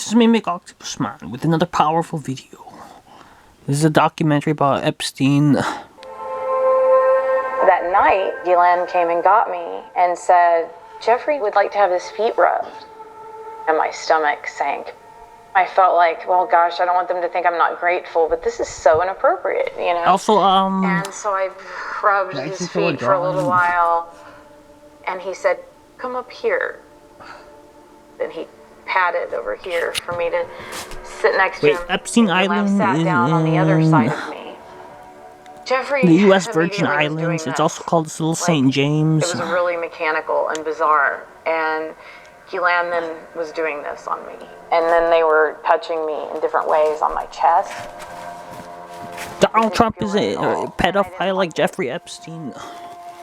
this is Mimic Octopus-Man with another powerful video. This is a documentary about Epstein. That night, Ghislaine came and got me and said, Jeffrey would like to have his feet rubbed. And my stomach sank. I felt like, well, gosh, I don't want them to think I'm not grateful, but this is so inappropriate, you know? Also, And so I rubbed his feet for a little while, and he said, come up here. And he patted over here for me to sit next to him. Epstein Island sat down on the other side of me. Jeffrey, the U.S. Virgin Islands. It's also called Little St. James. It was really mechanical and bizarre, and Ghislaine then was doing this on me. And then they were touching me in different ways on my chest. Donald Trump is a pedophile like Jeffrey Epstein.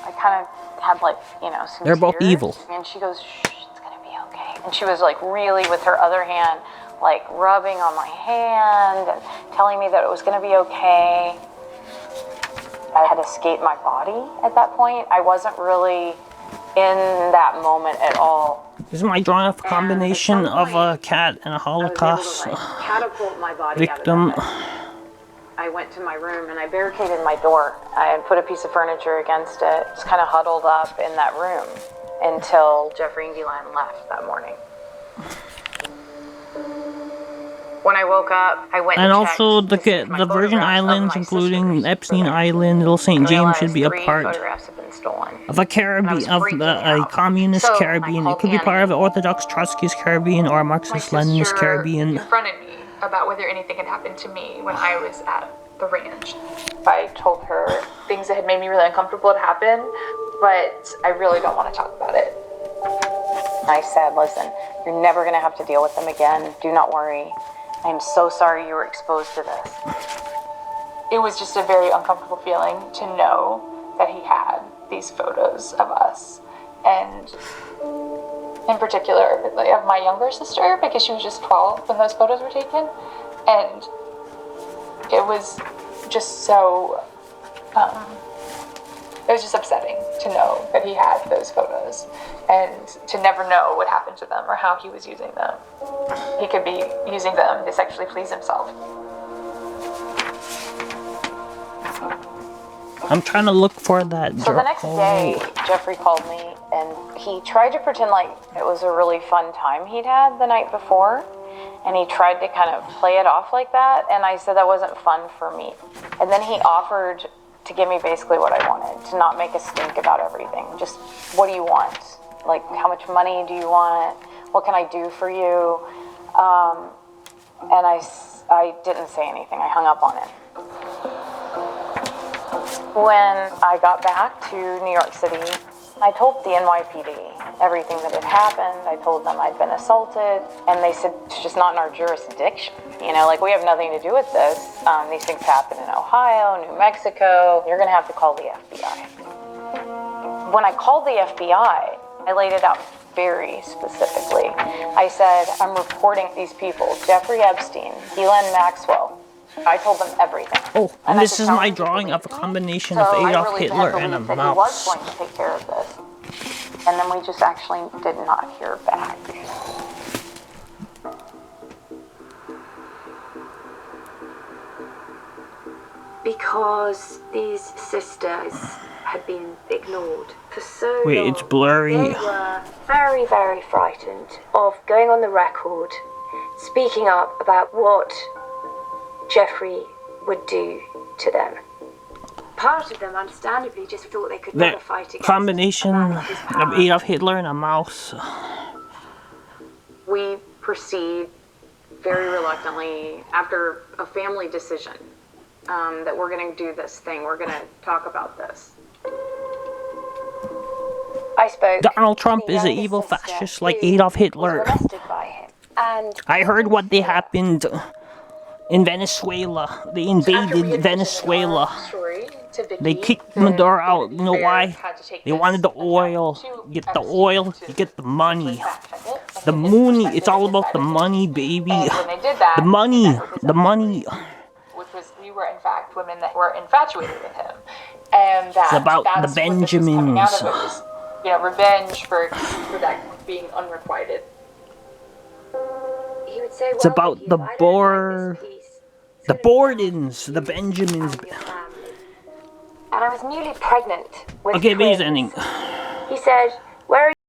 I kind of had, like, you know, some They're both tears. evil. And she goes, shh, it's gonna be okay. And she was, like, really, with her other hand, like, rubbing on my hand and telling me that it was gonna be okay. I had escaped my body at that point. I wasn't really in that moment at all. This is my drawing of a combination of a cat and a Holocaust catapult my body victim. Out of that. I went to my room and I barricaded my door. I had put a piece of furniture against it, just kind of huddled up in that room until Jeffrey and Ghislaine left that morning. When I woke up, I went and checked also to see if the Virgin Islands, including Epstein Island, Little St. James, should be a part of a Caribbean, of a communist Caribbean. It could be part of the Orthodox Trotskyist Caribbean or Marxist-Leninist Caribbean. Confronted me about whether anything had happened to me when I was at the ranch. I told her Things that had made me really uncomfortable had happened, but I really don't want to talk about it. I said, listen, you're never going to have to deal with them again. Do not worry. I am so sorry you were exposed to this. It was just a very uncomfortable feeling to know that he had these photos of us, and in particular of my younger sister, because she was just 12 when those photos were taken, and it was just so it was just upsetting to know that he had those photos and to never know what happened to them or how he was using them. He could be using them to sexually please himself. I'm trying to look for that. So the next day, Jeffrey called me and he tried to pretend like it was a really fun time he'd had the night before. And he tried to kind of play it off like that. And I said that wasn't fun for me. And then he offered to give me basically what I wanted, to not make a stink about everything. Just, what do you want? Like, how much money do you want? What can I do for you? And I didn't say anything. I hung up on him. When I got back to New York City, I told the NYPD everything that had happened. I told them I'd been assaulted, and they said it's just not in our jurisdiction. You know, like, we have nothing to do with this. These things happen in Ohio, New Mexico. You're gonna have to call the FBI. When I called the FBI, I laid it out very specifically. I said, I'm reporting these people, Jeffrey Epstein, Ghislaine Maxwell. I told them everything. Oh, and this is my drawing of a combination of Adolf Hitler and a mouse. He was going to take care of this. And then we just actually did not hear back. Because these sisters had been ignored for so long. Wait, it's blurry. They were very, very frightened of going on the record, speaking up about what Jeffrey would do to them. Part of them, understandably, just thought they could never fight against combination of Adolf Hitler and a mouse. We proceed very reluctantly after a family decision that we're going to do this thing. We're going to talk about this. I spoke. Donald Trump is an evil fascist like Adolf Hitler. I heard what they happened in Venezuela. They invaded Venezuela. They kicked Maduro out. You know why? They wanted the oil. Get the oil, you get the money. The money, it's all about the money, baby. The money, the money. Which was, we were in fact women that were infatuated with him. And that, it's about the Benjamins. You know, revenge for that being unrequited. He would So It's well about with you. the I don't Bor... like this piece. It's The gonna be Bordens, the Benjamins. about your family. And I was newly pregnant with Okay, twins. amazing. He said,